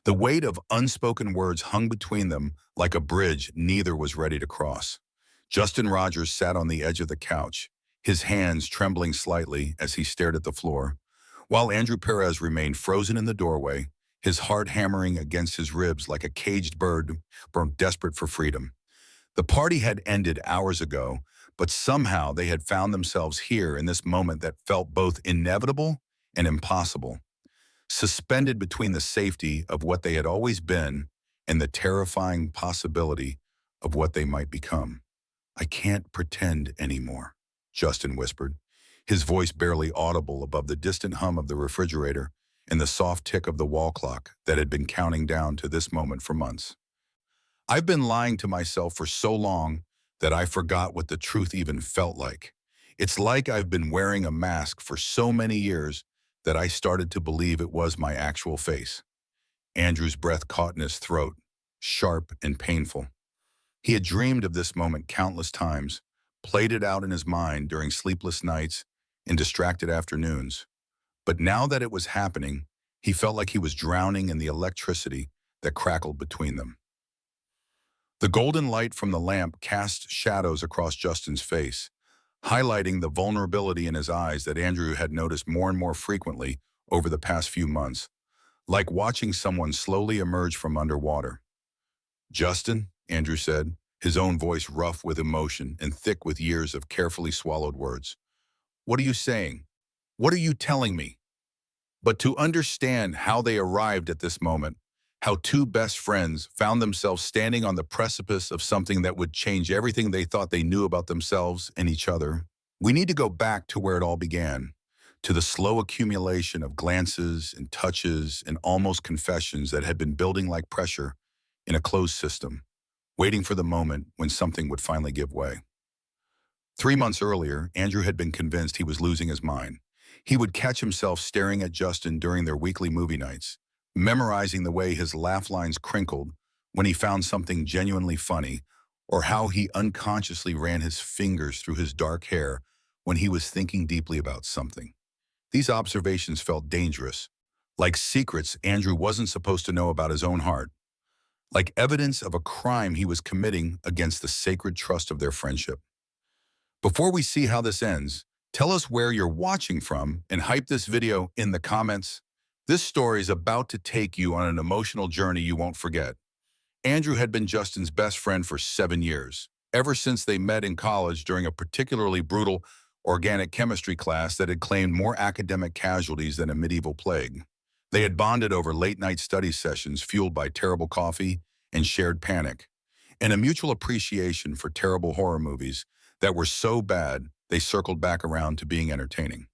The weight of unspoken words hung between them like a bridge neither was ready to cross. Justin Rogers sat on the edge of the couch, his hands trembling slightly as he stared at the floor, while Andrew Perez remained frozen in the doorway, his heart hammering against his ribs like a caged bird desperate for freedom. The party had ended hours ago, but somehow they had found themselves here in this moment that felt both inevitable and impossible, suspended between the safety of what they had always been and the terrifying possibility of what they might become. "I can't pretend anymore," Justin whispered, his voice barely audible above the distant hum of the refrigerator and the soft tick of the wall clock that had been counting down to this moment for months. "I've been lying to myself for so long that I forgot what the truth even felt like. It's like I've been wearing a mask for so many years that I started to believe it was my actual face." Andrew's breath caught in his throat, sharp and painful. He had dreamed of this moment countless times, played it out in his mind during sleepless nights and distracted afternoons. But now that it was happening, he felt like he was drowning in the electricity that crackled between them. The golden light from the lamp cast shadows across Justin's face, highlighting the vulnerability in his eyes that Andrew had noticed more and more frequently over the past few months, like watching someone slowly emerge from underwater. "Justin," Andrew said, his own voice rough with emotion and thick with years of carefully swallowed words. "What are you saying? What are you telling me?" But to understand how they arrived at this moment, how two best friends found themselves standing on the precipice of something that would change everything they thought they knew about themselves and each other, we need to go back to where it all began, to the slow accumulation of glances and touches and almost confessions that had been building like pressure in a closed system, waiting for the moment when something would finally give way. 3 months earlier, Andrew had been convinced he was losing his mind. He would catch himself staring at Justin during their weekly movie nights, memorizing the way his laugh lines crinkled when he found something genuinely funny, or how he unconsciously ran his fingers through his dark hair when he was thinking deeply about something. These observations felt dangerous, like secrets Andrew wasn't supposed to know about his own heart, like evidence of a crime he was committing against the sacred trust of their friendship. Before we see how this ends, tell us where you're watching from and hype this video in the comments. This story is about to take you on an emotional journey you won't forget. Andrew had been Justin's best friend for 7 years, ever since they met in college during a particularly brutal organic chemistry class that had claimed more academic casualties than a medieval plague. They had bonded over late-night study sessions fueled by terrible coffee and shared panic, and a mutual appreciation for terrible horror movies that were so bad they circled back around to being entertaining.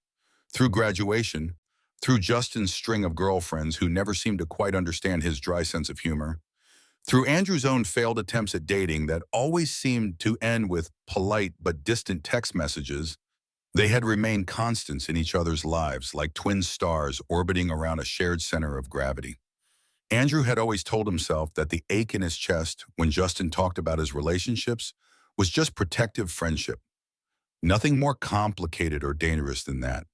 Through graduation, through Justin's string of girlfriends who never seemed to quite understand his dry sense of humor, through Andrew's own failed attempts at dating that always seemed to end with polite but distant text messages, they had remained constants in each other's lives like twin stars orbiting around a shared center of gravity. Andrew had always told himself that the ache in his chest when Justin talked about his relationships was just protective friendship. Nothing more complicated or dangerous than that.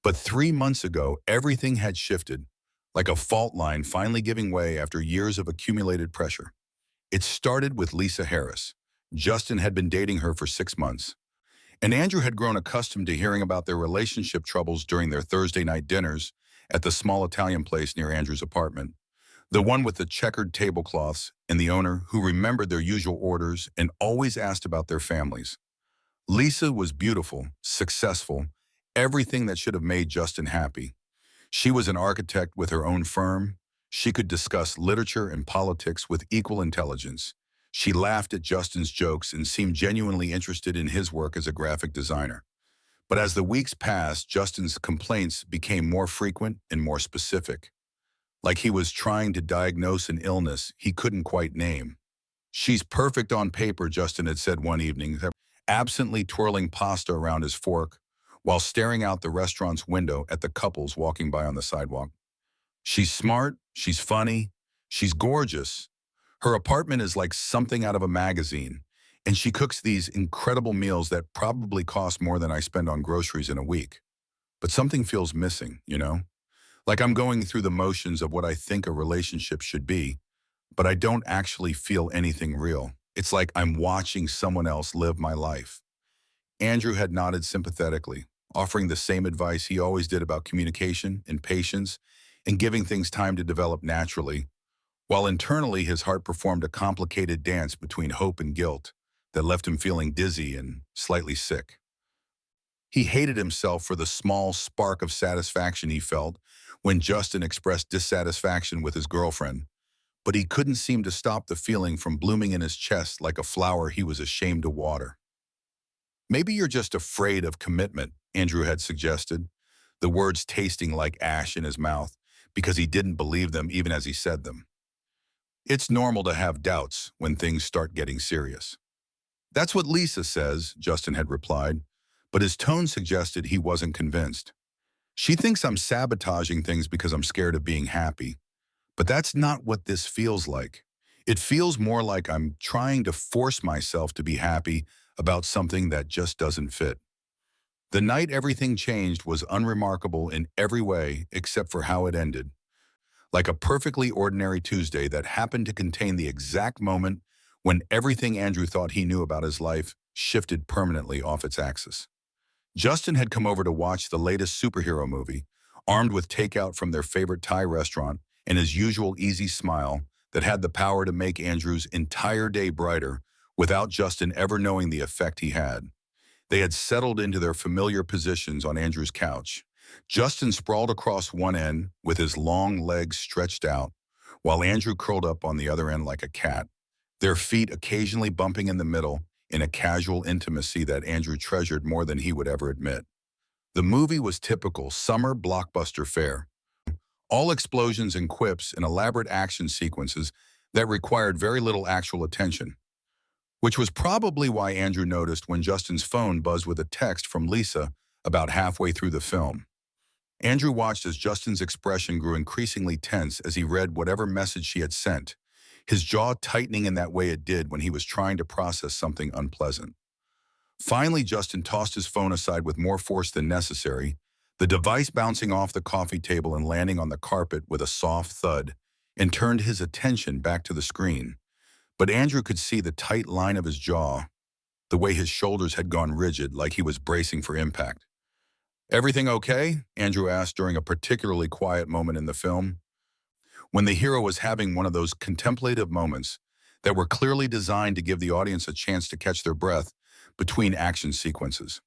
But 3 months ago, everything had shifted, like a fault line finally giving way after years of accumulated pressure. It started with Lisa Harris. Justin had been dating her for 6 months, and Andrew had grown accustomed to hearing about their relationship troubles during their Thursday night dinners at the small Italian place near Andrew's apartment, the one with the checkered tablecloths and the owner who remembered their usual orders and always asked about their families. Lisa was beautiful, successful, everything that should have made Justin happy. She was an architect with her own firm. She could discuss literature and politics with equal intelligence. She laughed at Justin's jokes and seemed genuinely interested in his work as a graphic designer. But as the weeks passed, Justin's complaints became more frequent and more specific, like he was trying to diagnose an illness he couldn't quite name. "She's perfect on paper," Justin had said one evening, absently twirling pasta around his fork while staring out the restaurant's window at the couples walking by on the sidewalk. "She's smart, she's funny, she's gorgeous. Her apartment is like something out of a magazine, and she cooks these incredible meals that probably cost more than I spend on groceries in a week. But something feels missing, you know? Like I'm going through the motions of what I think a relationship should be, but I don't actually feel anything real. It's like I'm watching someone else live my life. Andrew had nodded sympathetically, offering the same advice he always did about communication and patience and giving things time to develop naturally, while internally his heart performed a complicated dance between hope and guilt that left him feeling dizzy and slightly sick. He hated himself for the small spark of satisfaction he felt when Justin expressed dissatisfaction with his girlfriend, but he couldn't seem to stop the feeling from blooming in his chest like a flower he was ashamed to water. Maybe you're just afraid of commitment, Andrew had suggested, the words tasting like ash in his mouth because he didn't believe them even as he said them. It's normal to have doubts when things start getting serious. That's what Lisa says, Justin had replied, but his tone suggested he wasn't convinced. She thinks I'm sabotaging things because I'm scared of being happy, but that's not what this feels like. It feels more like I'm trying to force myself to be happy about something that just doesn't fit. The night everything changed was unremarkable in every way except for how it ended, like a perfectly ordinary Tuesday that happened to contain the exact moment when everything Andrew thought he knew about his life shifted permanently off its axis. Justin had come over to watch the latest superhero movie, armed with takeout from their favorite Thai restaurant and his usual easy smile that had the power to make Andrew's entire day brighter without Justin ever knowing the effect he had. They had settled into their familiar positions on Andrew's couch. Justin sprawled across one end with his long legs stretched out, while Andrew curled up on the other end like a cat, their feet occasionally bumping in the middle in a casual intimacy that Andrew treasured more than he would ever admit. The movie was typical summer blockbuster fare, all explosions and quips and elaborate action sequences that required very little actual attention, which was probably why Andrew noticed when Justin's phone buzzed with a text from Lisa about halfway through the film. Andrew watched as Justin's expression grew increasingly tense as he read whatever message she had sent, his jaw tightening in that way it did when he was trying to process something unpleasant. Finally, Justin tossed his phone aside with more force than necessary, the device bouncing off the coffee table and landing on the carpet with a soft thud, and turned his attention back to the screen. But Andrew could see the tight line of his jaw, the way his shoulders had gone rigid like he was bracing for impact. "Everything okay?" Andrew asked during a particularly quiet moment in the film, when the hero was having one of those contemplative moments that were clearly designed to give the audience a chance to catch their breath between action sequences.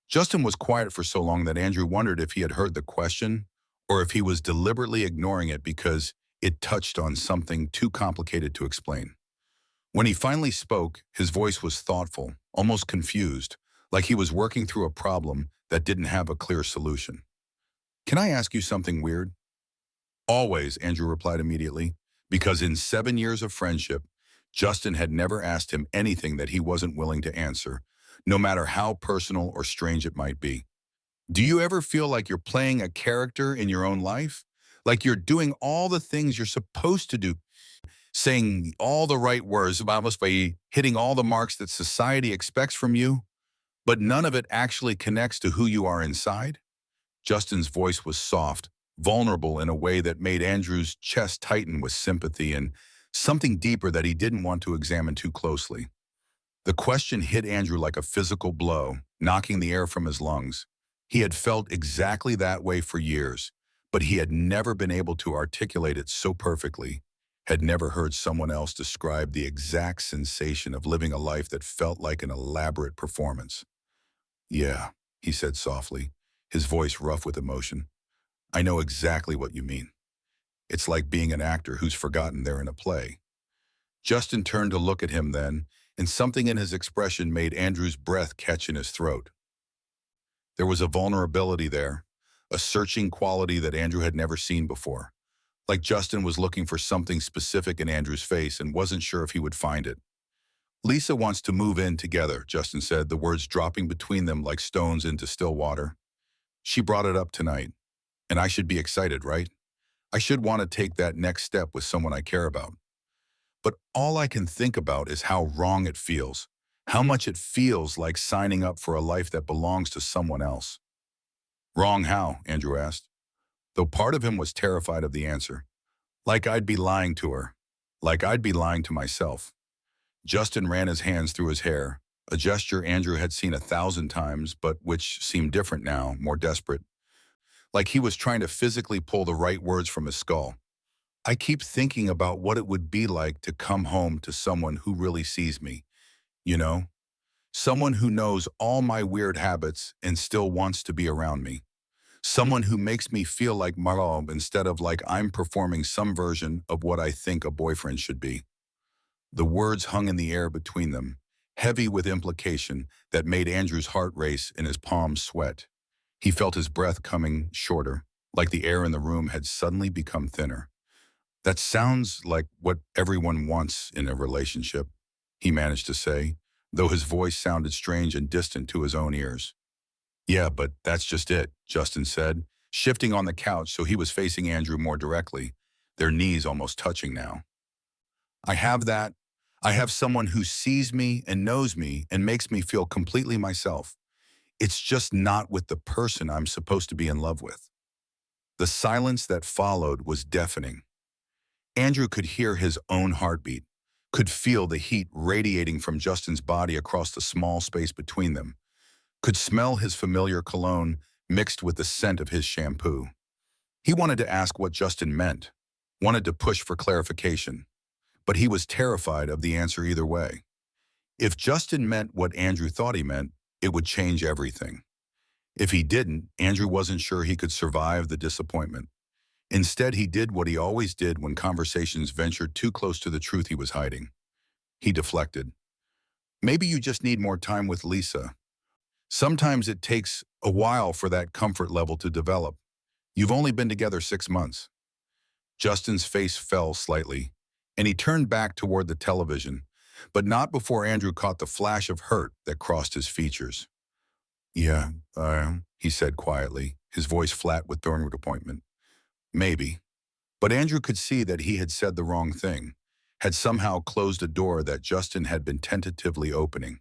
Justin was quiet for so long that Andrew wondered if he had heard the question or if he was deliberately ignoring it because it touched on something too complicated to explain. When he finally spoke, his voice was thoughtful, almost confused, like he was working through a problem that didn't have a clear solution. "Can I ask you something weird?" "Always," Andrew replied immediately, because in 7 years of friendship, Justin had never asked him anything that he wasn't willing to answer, no matter how personal or strange it might be. "Do you ever feel like you're playing a character in your own life? Like you're doing all the things you're supposed to do, saying all the right words, vamos by hitting all the marks that society expects from you, but none of it actually connects to who you are inside?" Justin's voice was soft, vulnerable in a way that made Andrew's chest tighten with sympathy and something deeper that he didn't want to examine too closely. The question hit Andrew like a physical blow, knocking the air from his lungs. He had felt exactly that way for years, but he had never been able to articulate it so perfectly, had never heard someone else describe the exact sensation of living a life that felt like an elaborate performance. "Yeah," he said softly, his voice rough with emotion. "I know exactly what you mean. It's like being an actor who's forgotten they're in a play." Justin turned to look at him then, and something in his expression made Andrew's breath catch in his throat. There was a vulnerability there, a searching quality that Andrew had never seen before, like Justin was looking for something specific in Andrew's face and wasn't sure if he would find it. "Lisa wants to move in together," Justin said, the words dropping between them like stones into still water. "She brought it up tonight, and I should be excited, right? I should want to take that next step with someone I care about. But all I can think about is how wrong it feels, how much it feels like signing up for a life that belongs to someone else." "Wrong how?" Andrew asked. though part of him was terrified of the answer. Like I'd be lying to her. Like I'd be lying to myself. Justin ran his hands through his hair, a gesture Andrew had seen 1,000 times, but which seemed different now, more desperate. Like he was trying to physically pull the right words from his skull. I keep thinking about what it would be like to come home to someone who really sees me, you know? Someone who knows all my weird habits and still wants to be around me. Someone who makes me feel like Marlowe instead of like I'm performing some version of what I think a boyfriend should be. The words hung in the air between them, heavy with implication that made Andrew's heart race and his palms sweat. He felt his breath coming shorter, like the air in the room had suddenly become thinner. That sounds like what everyone wants in a relationship, he managed to say, though his voice sounded strange and distant to his own ears. Yeah, but that's just it, Justin said, shifting on the couch so he was facing Andrew more directly, their knees almost touching now. I have that. I have someone who sees me and knows me and makes me feel completely myself. It's just not with the person I'm supposed to be in love with. The silence that followed was deafening. Andrew could hear his own heartbeat, could feel the heat radiating from Justin's body across the small space between them, could smell his familiar cologne mixed with the scent of his shampoo. He wanted to ask what Justin meant, wanted to push for clarification, but he was terrified of the answer either way. If Justin meant what Andrew thought he meant, it would change everything. If he didn't, Andrew wasn't sure he could survive the disappointment. Instead, he did what he always did when conversations ventured too close to the truth he was hiding. He deflected. Maybe you just need more time with Lisa. Sometimes it takes a while for that comfort level to develop. You've only been together 6 months. Justin's face fell slightly, and he turned back toward the television, but not before Andrew caught the flash of hurt that crossed his features. Yeah, he said quietly, his voice flat with downward appointment. Maybe. But Andrew could see that he had said the wrong thing, had somehow closed a door that Justin had been tentatively opening.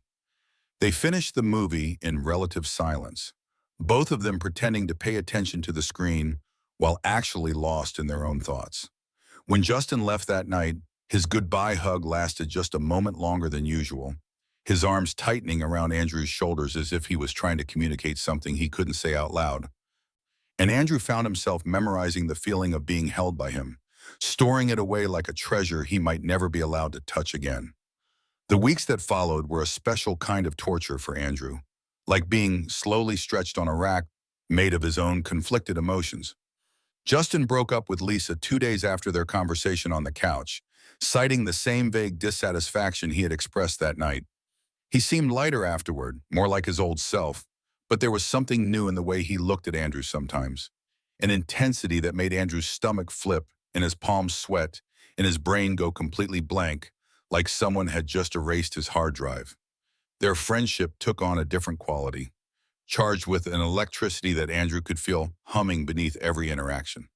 They finished the movie in relative silence, both of them pretending to pay attention to the screen while actually lost in their own thoughts. When Justin left that night, his goodbye hug lasted just a moment longer than usual, his arms tightening around Andrew's shoulders as if he was trying to communicate something he couldn't say out loud. And Andrew found himself memorizing the feeling of being held by him, storing it away like a treasure he might never be allowed to touch again. The weeks that followed were a special kind of torture for Andrew, like being slowly stretched on a rack made of his own conflicted emotions. Justin broke up with Lisa 2 days after their conversation on the couch, citing the same vague dissatisfaction he had expressed that night. He seemed lighter afterward, more like his old self, but there was something new in the way he looked at Andrew sometimes, an intensity that made Andrew's stomach flip and his palms sweat and his brain go completely blank, like someone had just erased his hard drive. Their friendship took on a different quality, charged with an electricity that Andrew could feel humming beneath every interaction.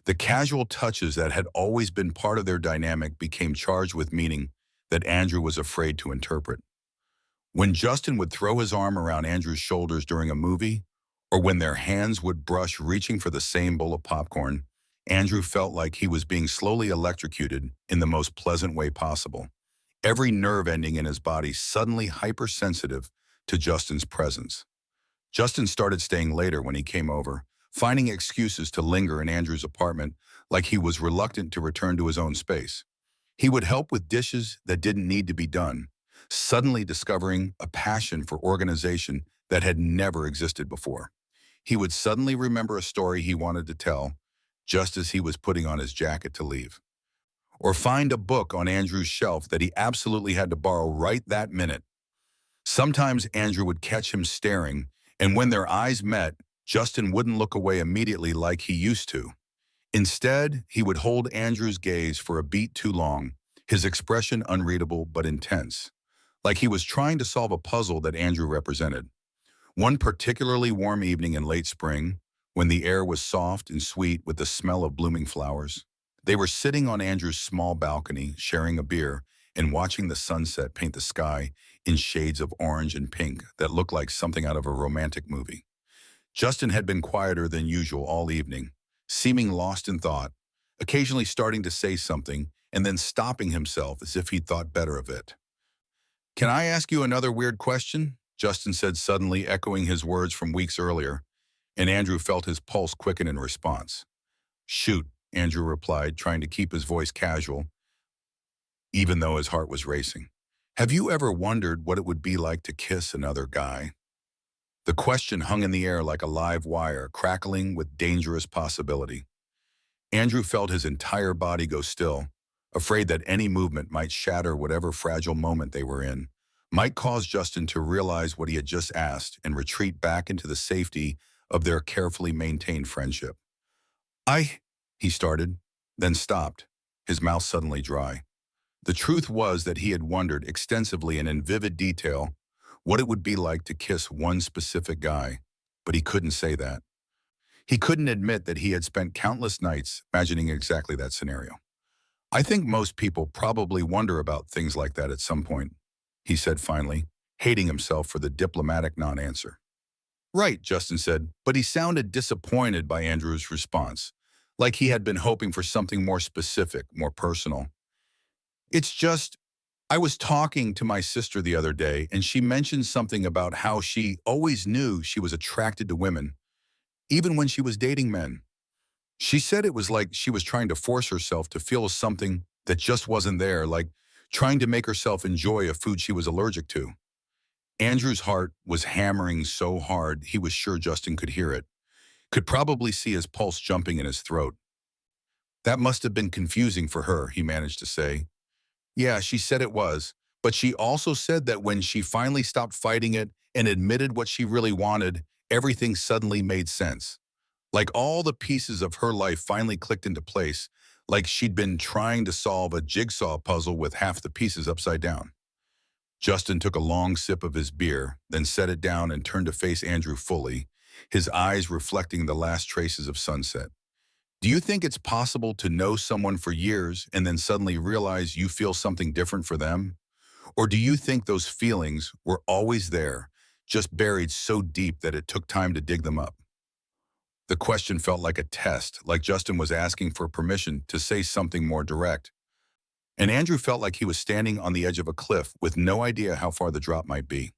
The casual touches that had always been part of their dynamic became charged with meaning that Andrew was afraid to interpret. When Justin would throw his arm around Andrew's shoulders during a movie, or when their hands would brush reaching for the same bowl of popcorn, Andrew felt like he was being slowly electrocuted in the most pleasant way possible, every nerve ending in his body suddenly hypersensitive to Justin's presence. Justin started staying later when he came over, finding excuses to linger in Andrew's apartment like he was reluctant to return to his own space. He would help with dishes that didn't need to be done, suddenly discovering a passion for organization that had never existed before. He would suddenly remember a story he wanted to tell, just as he was putting on his jacket to leave. Or find a book on Andrew's shelf that he absolutely had to borrow right that minute. Sometimes Andrew would catch him staring, and when their eyes met, Justin wouldn't look away immediately like he used to. Instead, he would hold Andrew's gaze for a beat too long, his expression unreadable but intense, like he was trying to solve a puzzle that Andrew represented. One particularly warm evening in late spring, when the air was soft and sweet with the smell of blooming flowers, they were sitting on Andrew's small balcony, sharing a beer and watching the sunset paint the sky in shades of orange and pink that looked like something out of a romantic movie. Justin had been quieter than usual all evening, seeming lost in thought, occasionally starting to say something and then stopping himself as if he'd thought better of it. "Can I ask you another weird question?" Justin said suddenly, echoing his words from weeks earlier, and Andrew felt his pulse quicken in response. "Shoot," Andrew replied, trying to keep his voice casual, even though his heart was racing. "Have you ever wondered what it would be like to kiss another guy?" The question hung in the air like a live wire, crackling with dangerous possibility. Andrew felt his entire body go still, afraid that any movement might shatter whatever fragile moment they were in, might cause Justin to realize what he had just asked and retreat back into the safety of their carefully maintained friendship. "I," he started, then stopped, his mouth suddenly dry. The truth was that he had wondered extensively and in vivid detail what it would be like to kiss one specific guy, but he couldn't say that. He couldn't admit that he had spent countless nights imagining exactly that scenario. "I think most people probably wonder about things like that at some point," he said finally, hating himself for the diplomatic non-answer. "Right," Justin said, but he sounded disappointed by Andrew's response, like he had been hoping for something more specific, more personal. "It's just, I was talking to my sister the other day, and she mentioned something about how she always knew she was attracted to women, even when she was dating men. She said it was like she was trying to force herself to feel something that just wasn't there, like trying to make herself enjoy a food she was allergic to." Andrew's heart was hammering so hard he was sure Justin could hear it, could probably see his pulse jumping in his throat. "That must have been confusing for her," he managed to say. "Yeah, she said it was, but she also said that when she finally stopped fighting it and admitted what she really wanted, everything suddenly made sense. Like all the pieces of her life finally clicked into place, like she'd been trying to solve a jigsaw puzzle with half the pieces upside down." Justin took a long sip of his beer, then set it down and turned to face Andrew fully, his eyes reflecting the last traces of sunset. "Do you think it's possible to know someone for years and then suddenly realize you feel something different for them? Or do you think those feelings were always there, just buried so deep that it took time to dig them up?" The question felt like a test, like Justin was asking for permission to say something more direct. And Andrew felt like he was standing on the edge of a cliff with no idea how far the drop might be.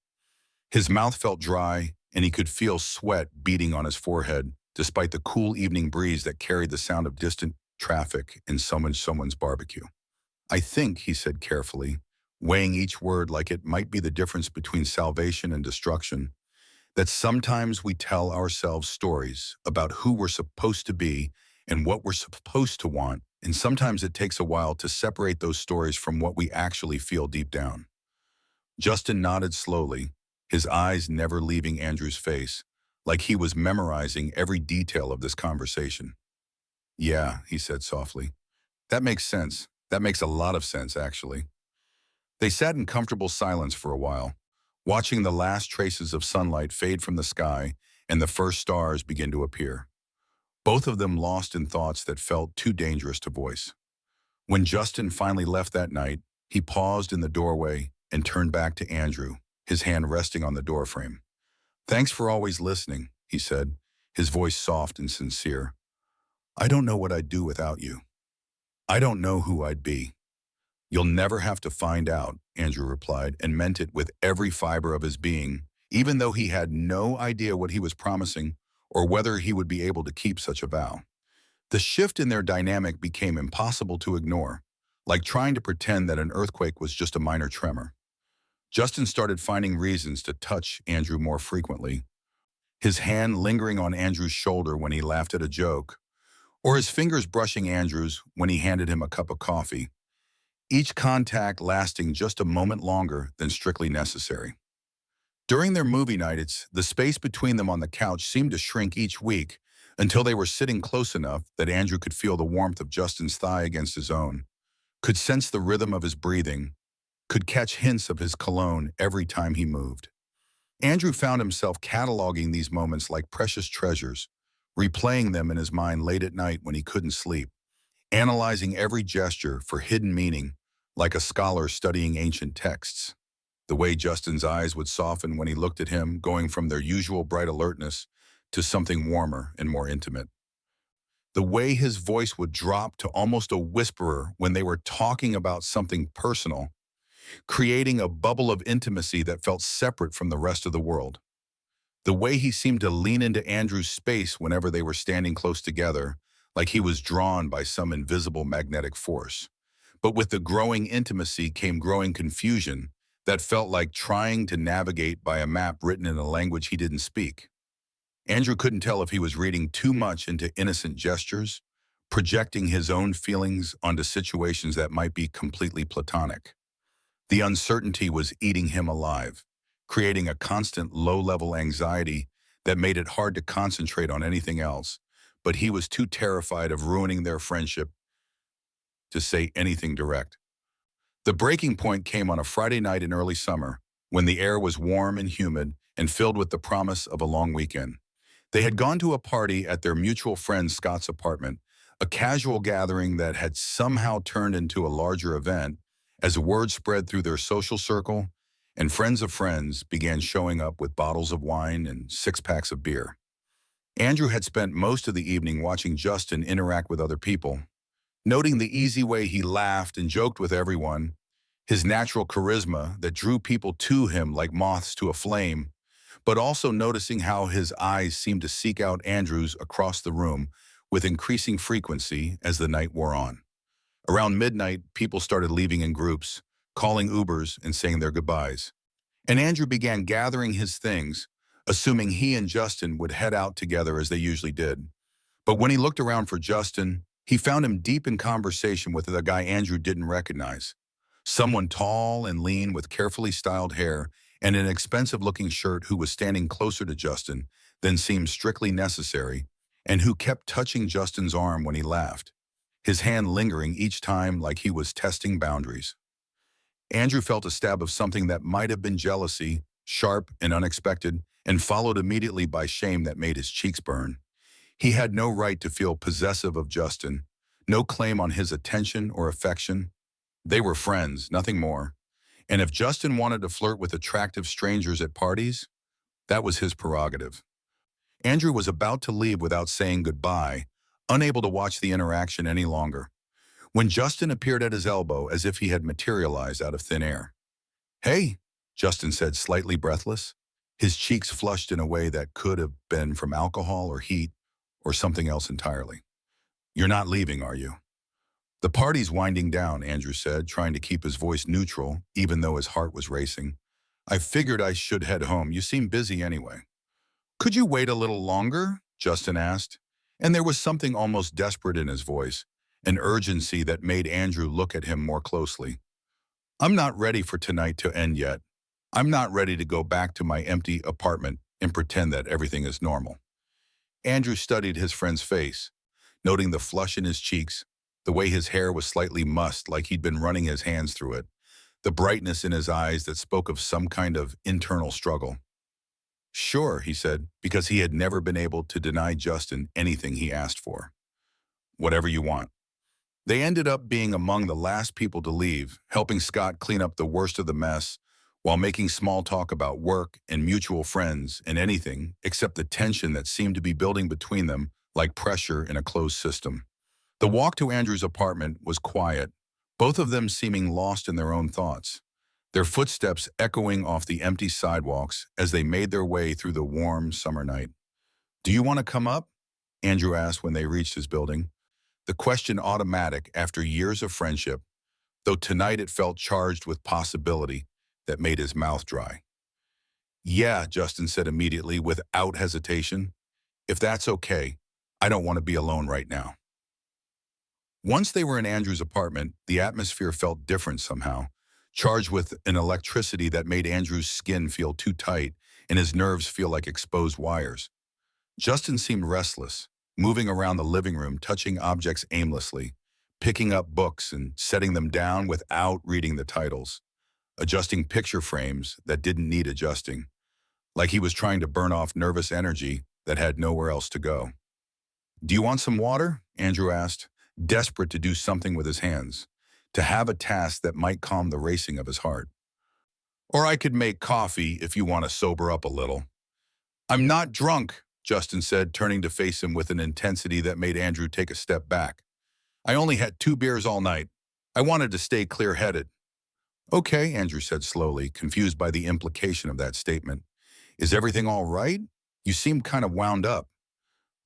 His mouth felt dry, and he could feel sweat beating on his forehead, despite the cool evening breeze that carried the sound of distant traffic and someone's barbecue. "I think," he said carefully, weighing each word like it might be the difference between salvation and destruction, "that sometimes we tell ourselves stories about who we're supposed to be and what we're supposed to want, and sometimes it takes a while to separate those stories from what we actually feel deep down." Justin nodded slowly, his eyes never leaving Andrew's face, like he was memorizing every detail of this conversation. "Yeah," he said softly. "That makes sense. That makes a lot of sense, actually." They sat in comfortable silence for a while, watching the last traces of sunlight fade from the sky and the first stars begin to appear, both of them lost in thoughts that felt too dangerous to voice. When Justin finally left that night, he paused in the doorway and turned back to Andrew, his hand resting on the doorframe. "Thanks for always listening," he said, his voice soft and sincere. "I don't know what I'd do without you. I don't know who I'd be." "You'll never have to find out," Andrew replied, and meant it with every fiber of his being, even though he had no idea what he was promising or whether he would be able to keep such a vow. The shift in their dynamic became impossible to ignore, like trying to pretend that an earthquake was just a minor tremor. Justin started finding reasons to touch Andrew more frequently, his hand lingering on Andrew's shoulder when he laughed at a joke, or his fingers brushing Andrew's when he handed him a cup of coffee, each contact lasting just a moment longer than strictly necessary. During their movie nights, the space between them on the couch seemed to shrink each week until they were sitting close enough that Andrew could feel the warmth of Justin's thigh against his own, could sense the rhythm of his breathing, could catch hints of his cologne every time he moved. Andrew found himself cataloging these moments like precious treasures, replaying them in his mind late at night when he couldn't sleep, analyzing every gesture for hidden meaning, like a scholar studying ancient texts. The way Justin's eyes would soften when he looked at him, going from their usual bright alertness to something warmer and more intimate. The way his voice would drop to almost a whisperer when they were talking about something personal, creating a bubble of intimacy that felt separate from the rest of the world. The way he seemed to lean into Andrew's space whenever they were standing close together, like he was drawn by some invisible magnetic force. But with the growing intimacy came growing confusion that felt like trying to navigate by a map written in a language he didn't speak. Andrew couldn't tell if he was reading too much into innocent gestures, projecting his own feelings onto situations that might be completely platonic. The uncertainty was eating him alive, creating a constant low-level anxiety that made it hard to concentrate on anything else, but he was too terrified of ruining their friendship to say anything direct. The breaking point came on a Friday night in early summer, when the air was warm and humid and filled with the promise of a long weekend. They had gone to a party at their mutual friend Scott's apartment, a casual gathering that had somehow turned into a larger event as word spread through their social circle and friends of friends began showing up with bottles of wine and six-packs of beer. Andrew had spent most of the evening watching Justin interact with other people, noting the easy way he laughed and joked with everyone, his natural charisma that drew people to him like moths to a flame, but also noticing how his eyes seemed to seek out Andrew's across the room with increasing frequency as the night wore on. Around midnight, people started leaving in groups, calling Ubers and saying their goodbyes. And Andrew began gathering his things, assuming he and Justin would head out together as they usually did. But when he looked around for Justin, he found him deep in conversation with a guy Andrew didn't recognize. Someone tall and lean with carefully styled hair and an expensive-looking shirt who was standing closer to Justin than seemed strictly necessary and who kept touching Justin's arm when he laughed, his hand lingering each time like he was testing boundaries. Andrew felt a stab of something that might have been jealousy, sharp and unexpected, and followed immediately by shame that made his cheeks burn. He had no right to feel possessive of Justin, no claim on his attention or affection. They were friends, nothing more. And if Justin wanted to flirt with attractive strangers at parties, that was his prerogative. Andrew was about to leave without saying goodbye, unable to watch the interaction any longer, when Justin appeared at his elbow as if he had materialized out of thin air. "Hey," Justin said, slightly breathless, his cheeks flushed in a way that could have been from alcohol or heat or something else entirely. "You're not leaving, are you?" "The party's winding down," Andrew said, trying to keep his voice neutral, even though his heart was racing. "I figured I should head home. You seem busy anyway." "Could you wait a little longer?" Justin asked, and there was something almost desperate in his voice, an urgency that made Andrew look at him more closely. "I'm not ready for tonight to end yet. I'm not ready to go back to my empty apartment and pretend that everything is normal." Andrew studied his friend's face, noting the flush in his cheeks, the way his hair was slightly mussed like he'd been running his hands through it, the brightness in his eyes that spoke of some kind of internal struggle. "Sure," he said, because he had never been able to deny Justin anything he asked for. "Whatever you want." They ended up being among the last people to leave, helping Scott clean up the worst of the mess, while making small talk about work and mutual friends and anything except the tension that seemed to be building between them like pressure in a closed system. The walk to Andrew's apartment was quiet, both of them seeming lost in their own thoughts, their footsteps echoing off the empty sidewalks as they made their way through the warm summer night. "Do you want to come up?" Andrew asked when they reached his building, the question automatic after years of friendship, though tonight it felt charged with possibility that made his mouth dry. "Yeah," Justin said immediately without hesitation. "If that's okay, I don't want to be alone right now." Once they were in Andrew's apartment, the atmosphere felt different somehow, charged with an electricity that made Andrew's skin feel too tight and his nerves feel like exposed wires. Justin seemed restless, moving around the living room, touching objects aimlessly, picking up books and setting them down without reading the titles, adjusting picture frames that didn't need adjusting, like he was trying to burn off nervous energy that had nowhere else to go. "Do you want some water?" Andrew asked, desperate to do something with his hands, to have a task that might calm the racing of his heart. "Or I could make coffee if you want to sober up a little." "I'm not drunk," Justin said, turning to face him with an intensity that made Andrew take a step back. I only had 2 beers all night. I wanted to stay clear-headed. Okay, Andrew said slowly, confused by the implication of that statement. Is everything all right? You seem kind of wound up.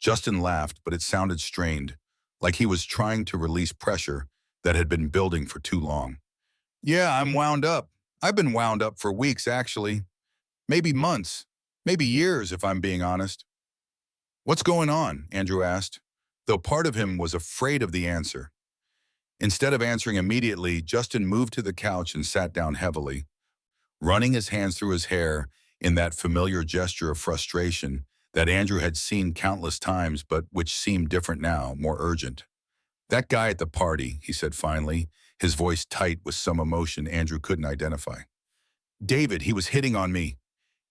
Justin laughed, but it sounded strained, like he was trying to release pressure that had been building for too long. Yeah, I'm wound up. I've been wound up for weeks, actually. Maybe months. Maybe years, if I'm being honest. What's going on? Andrew asked, though part of him was afraid of the answer. Instead of answering immediately, Justin moved to the couch and sat down heavily, running his hands through his hair in that familiar gesture of frustration that Andrew had seen countless times but which seemed different now, more urgent. That guy at the party, he said finally, his voice tight with some emotion Andrew couldn't identify. David, he was hitting on me.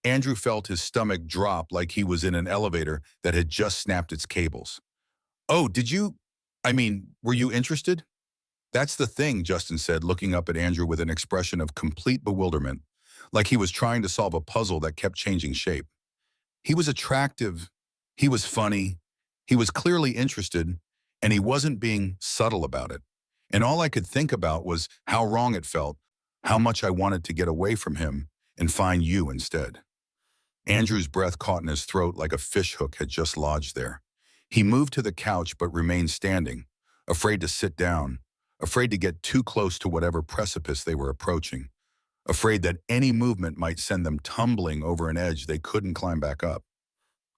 Andrew felt his stomach drop like he was in an elevator that had just snapped its cables. Oh, were you interested? That's the thing, Justin said, looking up at Andrew with an expression of complete bewilderment, like he was trying to solve a puzzle that kept changing shape. He was attractive, he was funny, he was clearly interested, and he wasn't being subtle about it. And all I could think about was how wrong it felt, how much I wanted to get away from him and find you instead. Andrew's breath caught in his throat like a fishhook had just lodged there. He moved to the couch but remained standing, afraid to sit down, afraid to get too close to whatever precipice they were approaching, afraid that any movement might send them tumbling over an edge they couldn't climb back up.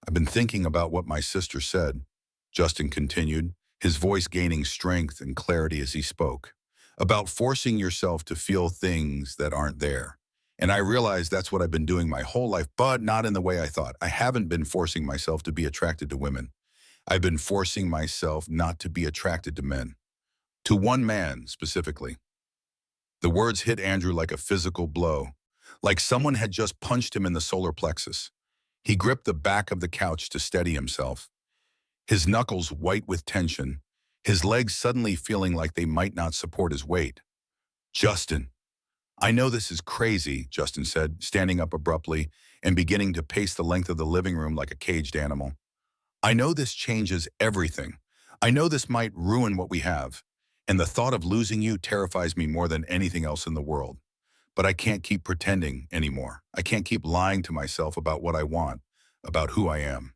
I've been thinking about what my sister said, Justin continued, his voice gaining strength and clarity as he spoke, about forcing yourself to feel things that aren't there. And I realized that's what I've been doing my whole life, but not in the way I thought. I haven't been forcing myself to be attracted to women. I've been forcing myself not to be attracted to men. To one man, specifically. The words hit Andrew like a physical blow, like someone had just punched him in the solar plexus. He gripped the back of the couch to steady himself, his knuckles white with tension, his legs suddenly feeling like they might not support his weight. Justin. I know this is crazy, Justin said, standing up abruptly and beginning to pace the length of the living room like a caged animal. I know this changes everything. I know this might ruin what we have. And the thought of losing you terrifies me more than anything else in the world. But I can't keep pretending anymore. I can't keep lying to myself about what I want, about who I am.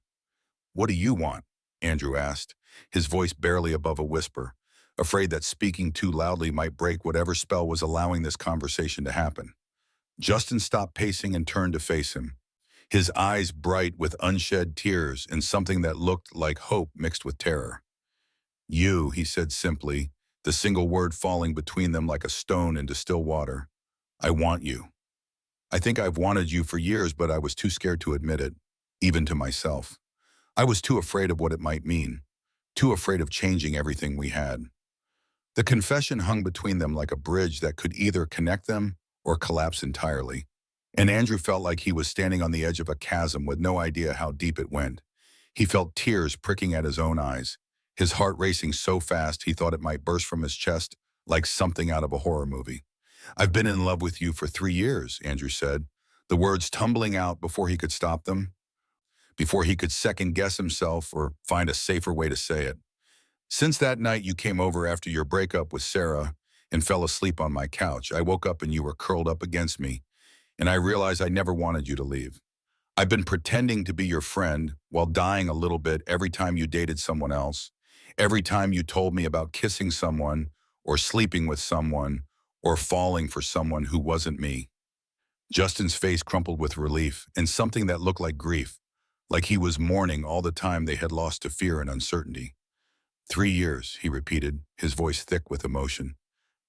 What do you want? Andrew asked, his voice barely above a whisper, afraid that speaking too loudly might break whatever spell was allowing this conversation to happen. Justin stopped pacing and turned to face him, his eyes bright with unshed tears and something that looked like hope mixed with terror. You, he said simply, the single word falling between them like a stone into still water. I want you. I think I've wanted you for years, but I was too scared to admit it, even to myself. I was too afraid of what it might mean, too afraid of changing everything we had. The confession hung between them like a bridge that could either connect them or collapse entirely. And Andrew felt like he was standing on the edge of a chasm with no idea how deep it went. He felt tears pricking at his own eyes, his heart racing so fast he thought it might burst from his chest like something out of a horror movie. I've been in love with you for 3 years, Andrew said, the words tumbling out before he could stop them, before he could second-guess himself or find a safer way to say it. Since that night you came over after your breakup with Sarah and fell asleep on my couch, I woke up and you were curled up against me, and I realized I never wanted you to leave. I've been pretending to be your friend while dying a little bit every time you dated someone else, every time you told me about kissing someone or sleeping with someone or falling for someone who wasn't me. Justin's face crumpled with relief and something that looked like grief, like he was mourning all the time they had lost to fear and uncertainty. 3 years, he repeated, his voice thick with emotion.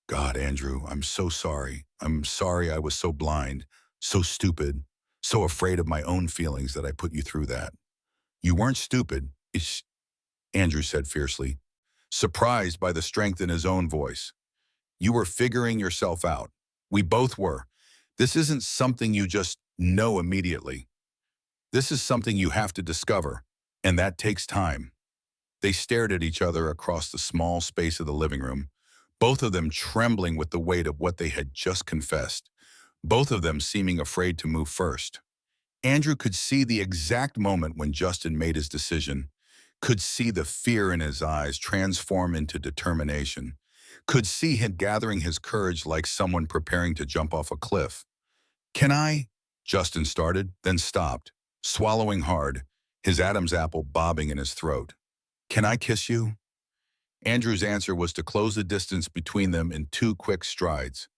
God, Andrew, I'm so sorry. I'm sorry I was so blind, so stupid, so afraid of my own feelings that I put you through that. You weren't stupid, Andrew said fiercely, surprised by the strength in his own voice. You were figuring yourself out. We both were. This isn't something you just know immediately. This is something you have to discover, and that takes time. They stared at each other across the small space of the living room, both of them trembling with the weight of what they had just confessed, both of them seeming afraid to move first. Andrew could see the exact moment when Justin made his decision, could see the fear in his eyes transform into determination, could see him gathering his courage like someone preparing to jump off a cliff. "Can I?" Justin started, then stopped, swallowing hard, his Adam's apple bobbing in his throat. "Can I kiss you?" Andrew's answer was to close the distance between them in two quick strides,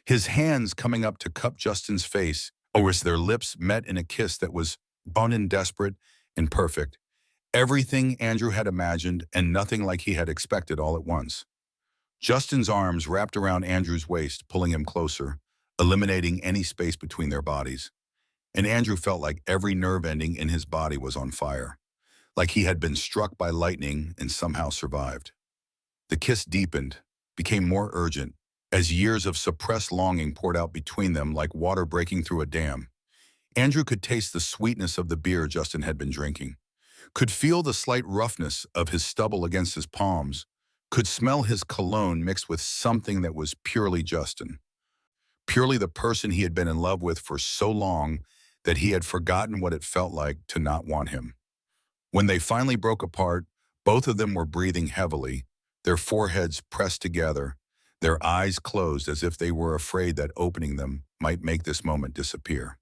his hands coming up to cup Justin's face, or as their lips met in a kiss that was fun and desperate and perfect. Everything Andrew had imagined and nothing like he had expected all at once. Justin's arms wrapped around Andrew's waist, pulling him closer, eliminating any space between their bodies. And Andrew felt like every nerve ending in his body was on fire, like he had been struck by lightning and somehow survived. The kiss deepened, became more urgent, as years of suppressed longing poured out between them like water breaking through a dam. Andrew could taste the sweetness of the beer Justin had been drinking, could feel the slight roughness of his stubble against his palms, could smell his cologne mixed with something that was purely Justin, purely the person he had been in love with for so long that he had forgotten what it felt like to not want him. When they finally broke apart, both of them were breathing heavily, their foreheads pressed together, their eyes closed as if they were afraid that opening them might make this moment disappear.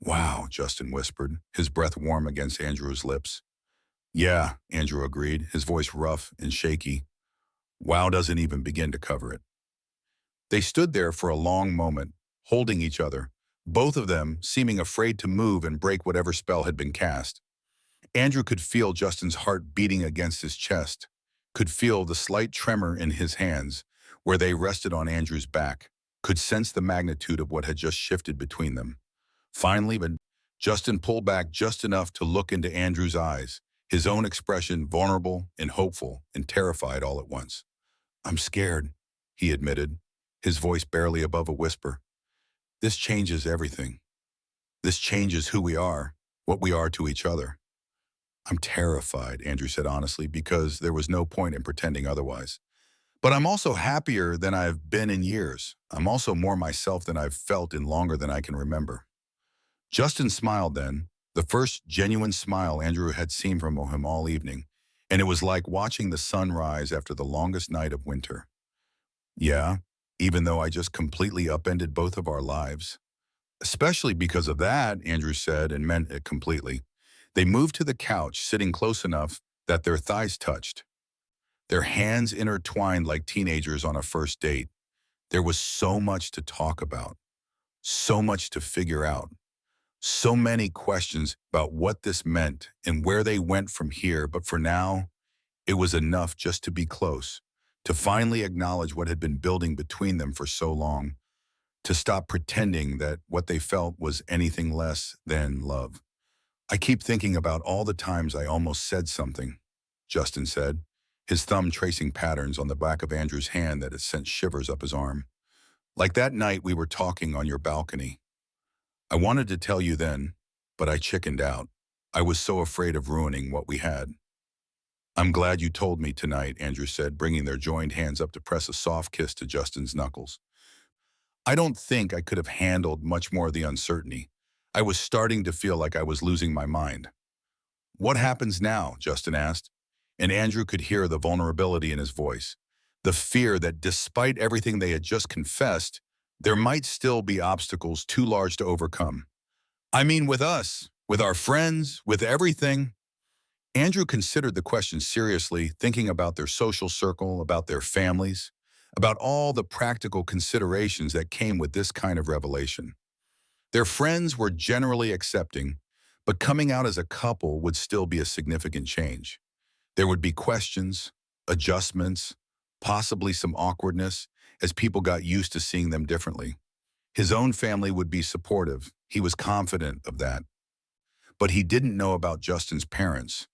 "Wow," Justin whispered, his breath warm against Andrew's lips. "Yeah," Andrew agreed, his voice rough and shaky. "Wow doesn't even begin to cover it." They stood there for a long moment, holding each other, both of them seeming afraid to move and break whatever spell had been cast. Andrew could feel Justin's heart beating against his chest, could feel the slight tremor in his hands where they rested on Andrew's back, could sense the magnitude of what had just shifted between them. Finally, but Justin pulled back just enough to look into Andrew's eyes, his own expression vulnerable and hopeful and terrified all at once. "I'm scared," he admitted, his voice barely above a whisper. "This changes everything. This changes who we are, what we are to each other." "I'm terrified," Andrew said honestly, because there was no point in pretending otherwise. "But I'm also happier than I've been in years. I'm also more myself than I've felt in longer than I can remember." Justin smiled then, the first genuine smile Andrew had seen from him all evening, and it was like watching the sun rise after the longest night of winter. "Yeah, even though I just completely upended both of our lives." "Especially because of that," Andrew said, and meant it completely. They moved to the couch, sitting close enough that their thighs touched, their hands intertwined like teenagers on a first date. There was so much to talk about, so much to figure out, so many questions about what this meant and where they went from here, but for now, it was enough just to be close, to finally acknowledge what had been building between them for so long, to stop pretending that what they felt was anything less than love. "I keep thinking about all the times I almost said something," Justin said, his thumb tracing patterns on the back of Andrew's hand that had sent shivers up his arm. "Like that night we were talking on your balcony. I wanted to tell you then, but I chickened out. I was so afraid of ruining what we had." "I'm glad you told me tonight," Andrew said, bringing their joined hands up to press a soft kiss to Justin's knuckles. "I don't think I could have handled much more of the uncertainty. I was starting to feel like I was losing my mind." "What happens now?" Justin asked, and Andrew could hear the vulnerability in his voice, the fear that despite everything they had just confessed, there might still be obstacles too large to overcome. "I mean, with us, with our friends, with everything." Andrew considered the question seriously, thinking about their social circle, about their families, about all the practical considerations that came with this kind of revelation. Their friends were generally accepting, but coming out as a couple would still be a significant change. There would be questions, adjustments, possibly some awkwardness as people got used to seeing them differently. His own family would be supportive. He was confident of that. But he didn't know about Justin's parents,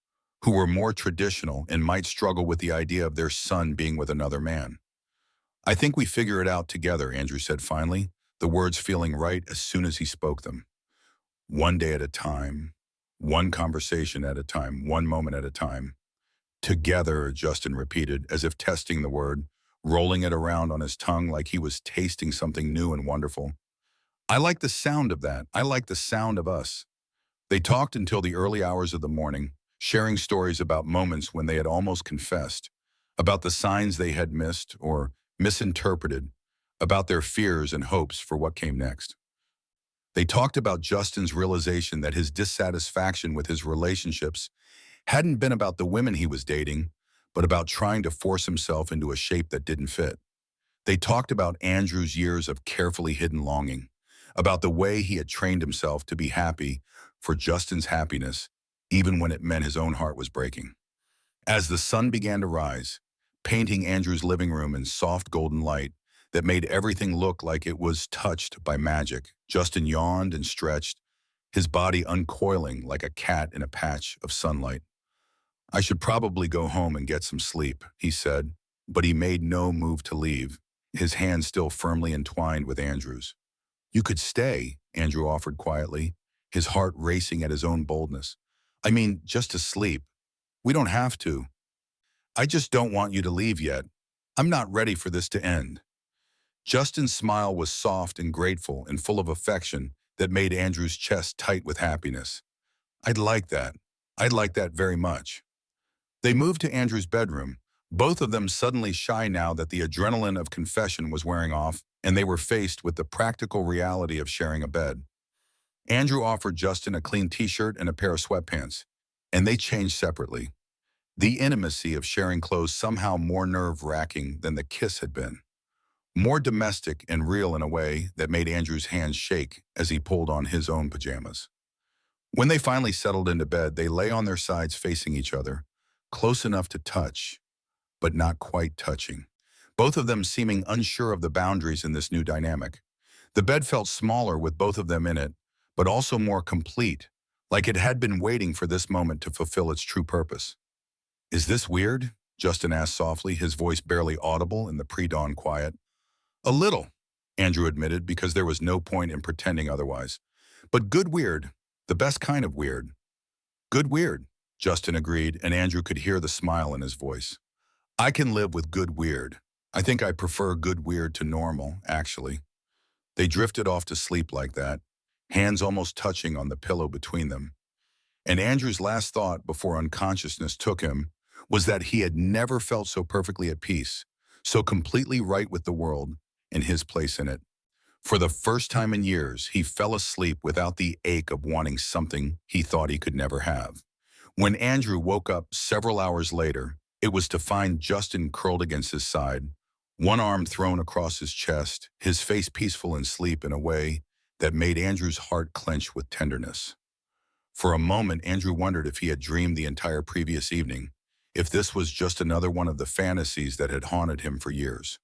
who were more traditional and might struggle with the idea of their son being with another man. "I think we figure it out together," Andrew said finally, the words feeling right as soon as he spoke them. "One day at a time, one conversation at a time, one moment at a time." "Together," Justin repeated, as if testing the word, rolling it around on his tongue like he was tasting something new and wonderful. I like the sound of that. I like the sound of us. They talked until the early hours of the morning, sharing stories about moments when they had almost confessed, about the signs they had missed or misinterpreted, about their fears and hopes for what came next. They talked about Justin's realization that his dissatisfaction with his relationships hadn't been about the women he was dating, but about trying to force himself into a shape that didn't fit. They talked about Andrew's years of carefully hidden longing, about the way he had trained himself to be happy for Justin's happiness, even when it meant his own heart was breaking. As the sun began to rise, painting Andrew's living room in soft golden light that made everything look like it was touched by magic, Justin yawned and stretched, his body uncoiling like a cat in a patch of sunlight. I should probably go home and get some sleep, he said, but he made no move to leave, his hand still firmly entwined with Andrew's. You could stay, Andrew offered quietly, his heart racing at his own boldness. I mean, just to sleep. We don't have to. I just don't want you to leave yet. I'm not ready for this to end. Justin's smile was soft and grateful and full of affection that made Andrew's chest tight with happiness. I'd like that. I'd like that very much. They moved to Andrew's bedroom, both of them suddenly shy now that the adrenaline of confession was wearing off and they were faced with the practical reality of sharing a bed. Andrew offered Justin a clean t-shirt and a pair of sweatpants, and they changed separately. The intimacy of sharing clothes somehow more nerve-wracking than the kiss had been. More domestic and real in a way that made Andrew's hands shake as he pulled on his own pajamas. When they finally settled into bed, they lay on their sides facing each other, close enough to touch, but not quite touching, both of them seeming unsure of the boundaries in this new dynamic. The bed felt smaller with both of them in it, but also more complete, like it had been waiting for this moment to fulfill its true purpose. Is this weird? Justin asked softly, his voice barely audible in the pre-dawn quiet. A little, Andrew admitted, because there was no point in pretending otherwise. But good weird, the best kind of weird. Good weird, Justin agreed, and Andrew could hear the smile in his voice. I can live with good weird. I think I prefer good weird to normal, actually. They drifted off to sleep like that, hands almost touching on the pillow between them. And Andrew's last thought before unconsciousness took him was that he had never felt so perfectly at peace, so completely right with the world and his place in it. For the first time in years, he fell asleep without the ache of wanting something he thought he could never have. When Andrew woke up several hours later, it was to find Justin curled against his side, one arm thrown across his chest, his face peaceful in sleep in a way that made Andrew's heart clench with tenderness. For a moment, Andrew wondered if he had dreamed the entire previous evening, if this was just another one of the fantasies that had haunted him for years.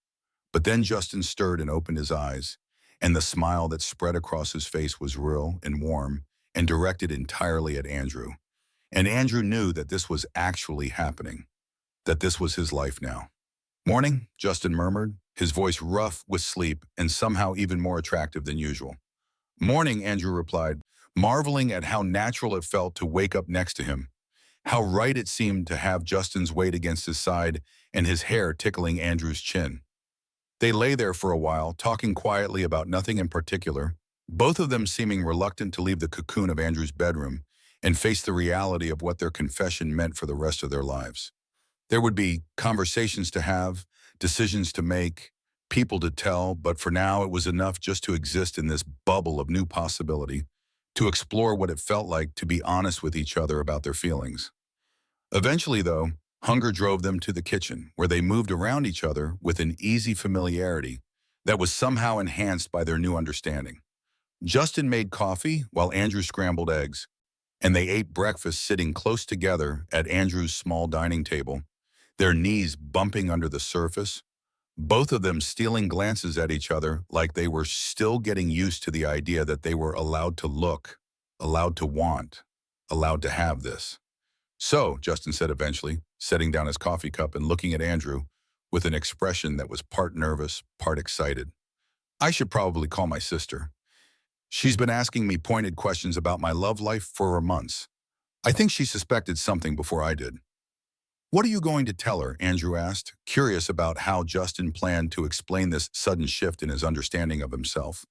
But then Justin stirred and opened his eyes, and the smile that spread across his face was real and warm and directed entirely at Andrew. And Andrew knew that this was actually happening, that this was his life now. Morning, Justin murmured, his voice rough with sleep and somehow even more attractive than usual. Morning, Andrew replied, marveling at how natural it felt to wake up next to him, how right it seemed to have Justin's weight against his side and his hair tickling Andrew's chin. They lay there for a while, talking quietly about nothing in particular, both of them seeming reluctant to leave the cocoon of Andrew's bedroom and face the reality of what their confession meant for the rest of their lives. There would be conversations to have, decisions to make, people to tell, but for now it was enough just to exist in this bubble of new possibility, to explore what it felt like to be honest with each other about their feelings. Eventually, though, hunger drove them to the kitchen, where they moved around each other with an easy familiarity that was somehow enhanced by their new understanding. Justin made coffee while Andrew scrambled eggs, and they ate breakfast sitting close together at Andrew's small dining table, their knees bumping under the surface, both of them stealing glances at each other like they were still getting used to the idea that they were allowed to look, allowed to want, allowed to have this. So, Justin said eventually, setting down his coffee cup and looking at Andrew with an expression that was part nervous, part excited. I should probably call my sister. She's been asking me pointed questions about my love life for months. I think she suspected something before I did. What are you going to tell her? Andrew asked, curious about how Justin planned to explain this sudden shift in his understanding of himself.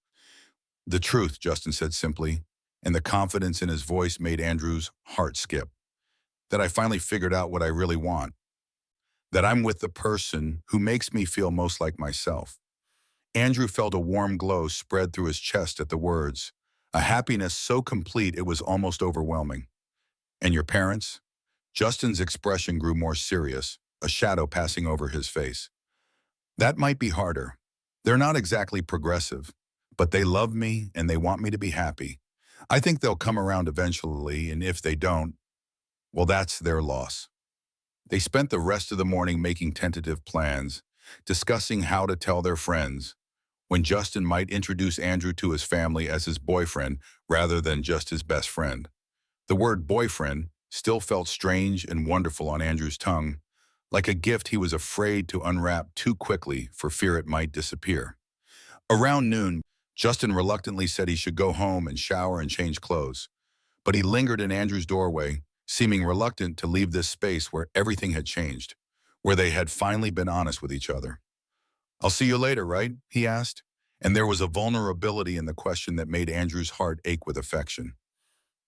The truth, Justin said simply, and the confidence in his voice made Andrew's heart skip. That I finally figured out what I really want. That I'm with the person who makes me feel most like myself. Andrew felt a warm glow spread through his chest at the words, a happiness so complete it was almost overwhelming. And your parents? Justin's expression grew more serious, a shadow passing over his face. That might be harder. They're not exactly progressive, but they love me and they want me to be happy. I think they'll come around eventually, and if they don't, well, that's their loss. They spent the rest of the morning making tentative plans, discussing how to tell their friends, when Justin might introduce Andrew to his family as his boyfriend rather than just his best friend. The word boyfriend still felt strange and wonderful on Andrew's tongue, like a gift he was afraid to unwrap too quickly for fear it might disappear. Around noon, Justin reluctantly said he should go home and shower and change clothes, but he lingered in Andrew's doorway, seeming reluctant to leave this space where everything had changed, where they had finally been honest with each other. I'll see you later, right? He asked, and there was a vulnerability in the question that made Andrew's heart ache with affection.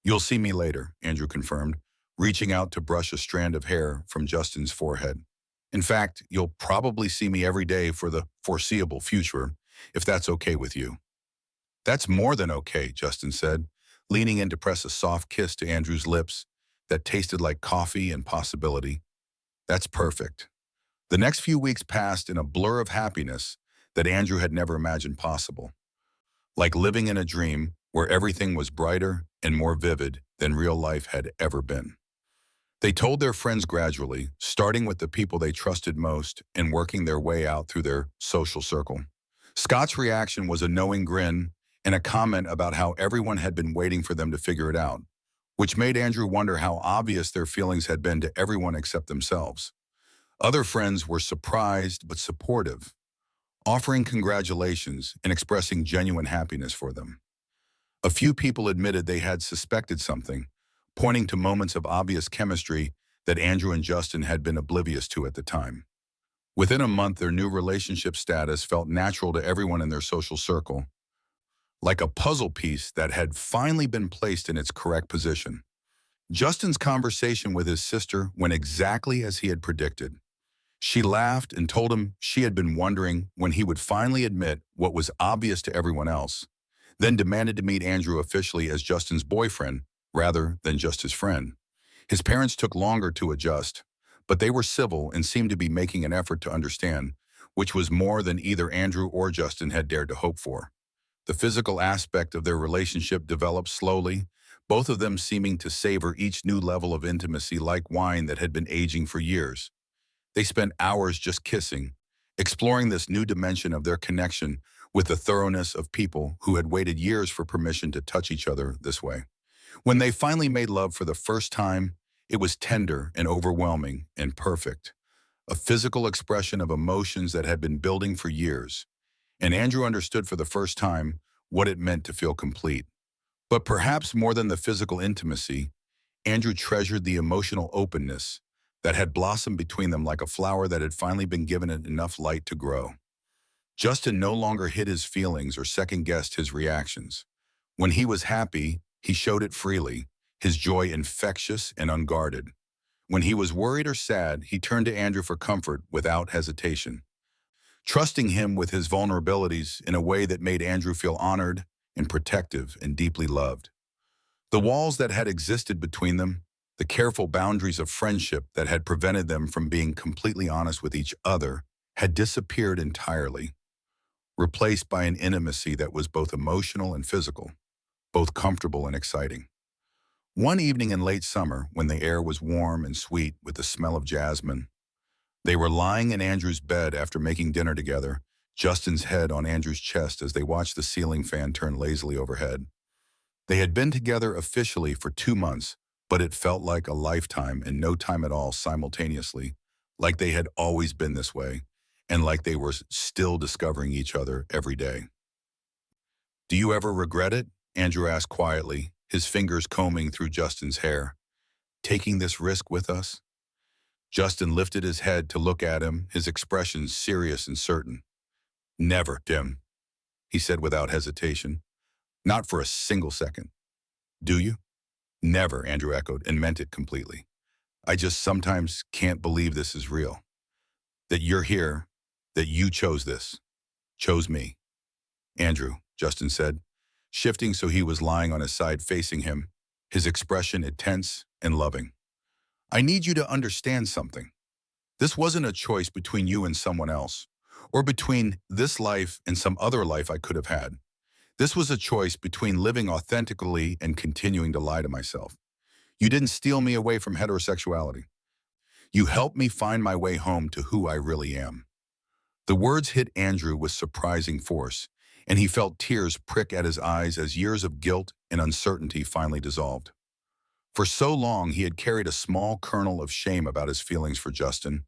You'll see me later, Andrew confirmed, reaching out to brush a strand of hair from Justin's forehead. In fact, you'll probably see me every day for the foreseeable future, if that's okay with you. That's more than okay, Justin said, leaning in to press a soft kiss to Andrew's lips that tasted like coffee and possibility. That's perfect. The next few weeks passed in a blur of happiness that Andrew had never imagined possible, like living in a dream where everything was brighter and more vivid than real life had ever been. They told their friends gradually, starting with the people they trusted most and working their way out through their social circle. Scott's reaction was a knowing grin and a comment about how everyone had been waiting for them to figure it out, which made Andrew wonder how obvious their feelings had been to everyone except themselves. Other friends were surprised but supportive, offering congratulations and expressing genuine happiness for them. A few people admitted they had suspected something, pointing to moments of obvious chemistry that Andrew and Justin had been oblivious to at the time. Within a month, their new relationship status felt natural to everyone in their social circle, like a puzzle piece that had finally been placed in its correct position. Justin's conversation with his sister went exactly as he had predicted. She laughed and told him she had been wondering when he would finally admit what was obvious to everyone else, then demanded to meet Andrew officially as Justin's boyfriend rather than just his friend. His parents took longer to adjust, but they were civil and seemed to be making an effort to understand, which was more than either Andrew or Justin had dared to hope for. The physical aspect of their relationship developed slowly, both of them seeming to savor each new level of intimacy like wine that had been aging for years. They spent hours just kissing, exploring this new dimension of their connection with the thoroughness of people who had waited years for permission to touch each other this way. When they finally made love for the first time, it was tender and overwhelming and perfect, a physical expression of emotions that had been building for years. And Andrew understood for the first time what it meant to feel complete. But perhaps more than the physical intimacy, Andrew treasured the emotional openness that had blossomed between them like a flower that had finally been given it enough light to grow. Justin no longer hid his feelings or second-guessed his reactions. When he was happy, he showed it freely, his joy infectious and unguarded. When he was worried or sad, he turned to Andrew for comfort without hesitation, trusting him with his vulnerabilities in a way that made Andrew feel honored and protective and deeply loved. The walls that had existed between them, the careful boundaries of friendship that had prevented them from being completely honest with each other, had disappeared entirely, replaced by an intimacy that was both emotional and physical, both comfortable and exciting. One evening in late summer, when the air was warm and sweet with the smell of jasmine, they were lying in Andrew's bed after making dinner together, Justin's head on Andrew's chest as they watched the ceiling fan turn lazily overhead. They had been together officially for 2 months, but it felt like a lifetime and no time at all simultaneously, like they had always been this way, and like they were still discovering each other every day. Do you ever regret it? Andrew asked quietly, his fingers combing through Justin's hair. Taking this risk with us? Justin lifted his head to look at him, his expression serious and certain. Never, Dim, he said without hesitation. Not for a single second. Do you? Never, Andrew echoed, and meant it completely. I just sometimes can't believe this is real. That you're here, that you chose this, chose me. Andrew, Justin said, shifting so he was lying on his side facing him, his expression intense and loving. I need you to understand something. This wasn't a choice between you and someone else, or between this life and some other life I could have had. This was a choice between living authentically and continuing to lie to myself. You didn't steal me away from heterosexuality. You helped me find my way home to who I really am. The words hit Andrew with surprising force, and he felt tears prick at his eyes as years of guilt and uncertainty finally dissolved. For so long, he had carried a small kernel of shame about his feelings for Justin,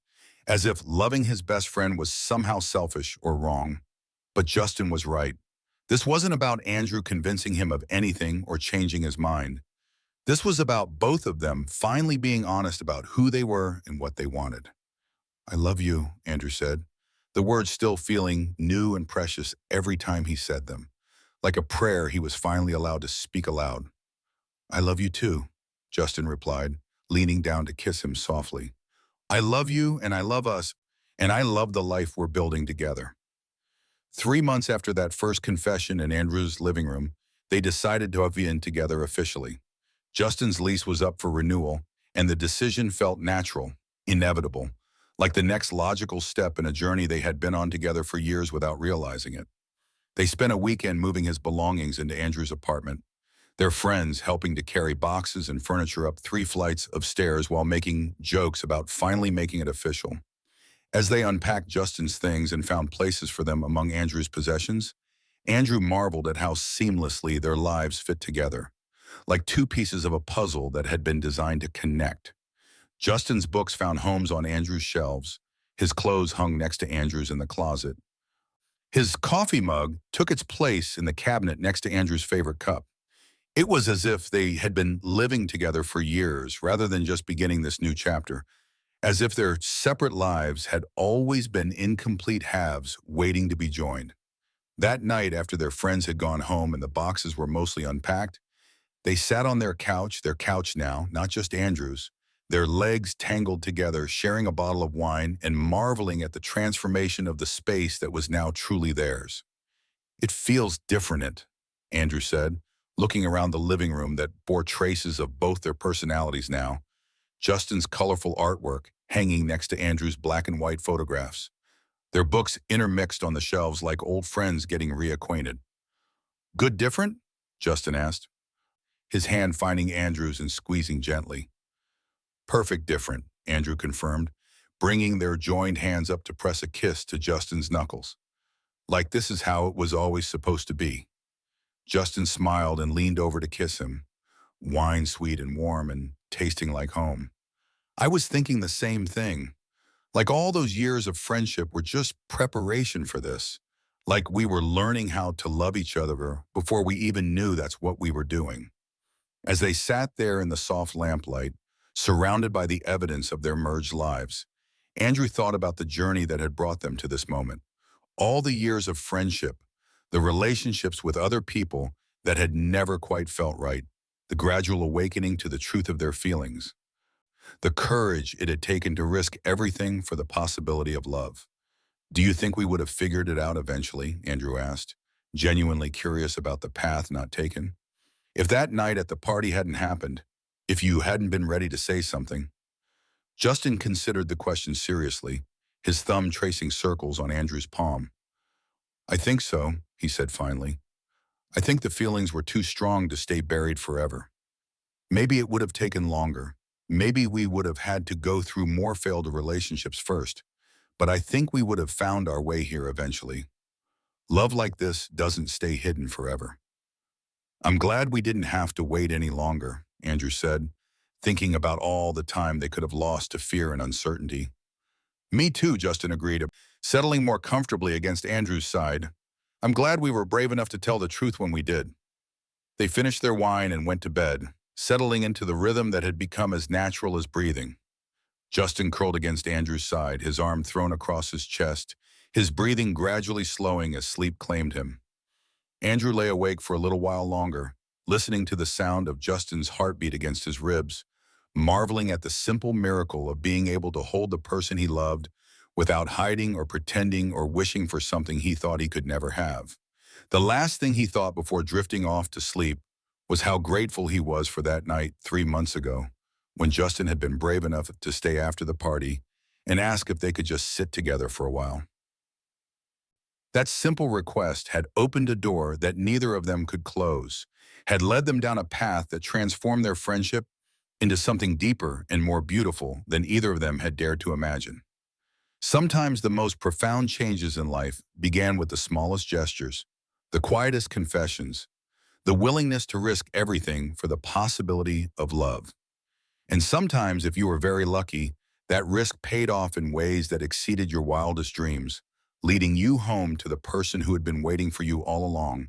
as if loving his best friend was somehow selfish or wrong. But Justin was right. This wasn't about Andrew convincing him of anything or changing his mind. This was about both of them finally being honest about who they were and what they wanted. I love you, Andrew said, the words still feeling new and precious every time he said them, like a prayer he was finally allowed to speak aloud. I love you too, Justin replied, leaning down to kiss him softly. I love you and I love us, and I love the life we're building together. 3 months after that first confession in Andrew's living room, they decided to move in together officially. Justin's lease was up for renewal, and the decision felt natural, inevitable, like the next logical step in a journey they had been on together for years without realizing it. They spent a weekend moving his belongings into Andrew's apartment, their friends helping to carry boxes and furniture up 3 flights of stairs while making jokes about finally making it official. As they unpacked Justin's things and found places for them among Andrew's possessions, Andrew marveled at how seamlessly their lives fit together, like two pieces of a puzzle that had been designed to connect. Justin's books found homes on Andrew's shelves, his clothes hung next to Andrew's in the closet. His coffee mug took its place in the cabinet next to Andrew's favorite cup. It was as if they had been living together for years rather than just beginning this new chapter, as if their separate lives had always been incomplete halves waiting to be joined. That night, after their friends had gone home and the boxes were mostly unpacked, they sat on their couch now, not just Andrew's, their legs tangled together, sharing a bottle of wine and marveling at the transformation of the space that was now truly theirs. It feels different, Andrew said, looking around the living room that bore traces of both their personalities now. Justin's colorful artwork hanging next to Andrew's black and white photographs, their books intermixed on the shelves like old friends getting reacquainted. Good different? Justin asked, his hand finding Andrew's and squeezing gently. Perfect different, Andrew confirmed, bringing their joined hands up to press a kiss to Justin's knuckles. Like this is how it was always supposed to be. Justin smiled and leaned over to kiss him, wine sweet and warm and tasting like home. I was thinking the same thing. Like all those years of friendship were just preparation for this. Like we were learning how to love each other before we even knew that's what we were doing. As they sat there in the soft lamplight, surrounded by the evidence of their merged lives, Andrew thought about the journey that had brought them to this moment. All the years of friendship, the relationships with other people that had never quite felt right, the gradual awakening to the truth of their feelings, the courage it had taken to risk everything for the possibility of love. Do you think we would have figured it out eventually? Andrew asked, genuinely curious about the path not taken. If that night at the party hadn't happened, if you hadn't been ready to say something. Justin considered the question seriously, his thumb tracing circles on Andrew's palm. I think so, he said finally. I think the feelings were too strong to stay buried forever. Maybe it would have taken longer. Maybe we would have had to go through more failed relationships first. But I think we would have found our way here eventually. Love like this doesn't stay hidden forever. I'm glad we didn't have to wait any longer, Andrew said, thinking about all the time they could have lost to fear and uncertainty. Me too, Justin agreed, settling more comfortably against Andrew's side. I'm glad we were brave enough to tell the truth when we did. They finished their wine and went to bed, settling into the rhythm that had become as natural as breathing. Justin curled against Andrew's side, his arm thrown across his chest, his breathing gradually slowing as sleep claimed him. Andrew lay awake for a little while longer, listening to the sound of Justin's heartbeat against his ribs, marveling at the simple miracle of being able to hold the person he loved without hiding or pretending or wishing for something he thought he could never have. The last thing he thought before drifting off to sleep was how grateful he was for that night 3 months ago, when Justin had been brave enough to stay after the party and ask if they could just sit together for a while. That simple request had opened a door that neither of them could close, had led them down a path that transformed their friendship into something deeper and more beautiful than either of them had dared to imagine. Sometimes the most profound changes in life began with the smallest gestures, the quietest confessions, the willingness to risk everything for the possibility of love. And sometimes, if you were very lucky, that risk paid off in ways that exceeded your wildest dreams, leading you home to the person who had been waiting for you all along,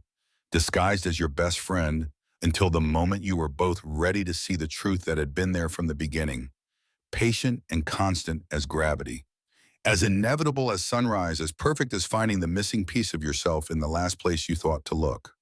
disguised as your best friend, until the moment you were both ready to see the truth that had been there from the beginning, patient and constant as gravity, as inevitable as sunrise, as perfect as finding the missing piece of yourself in the last place you thought to look.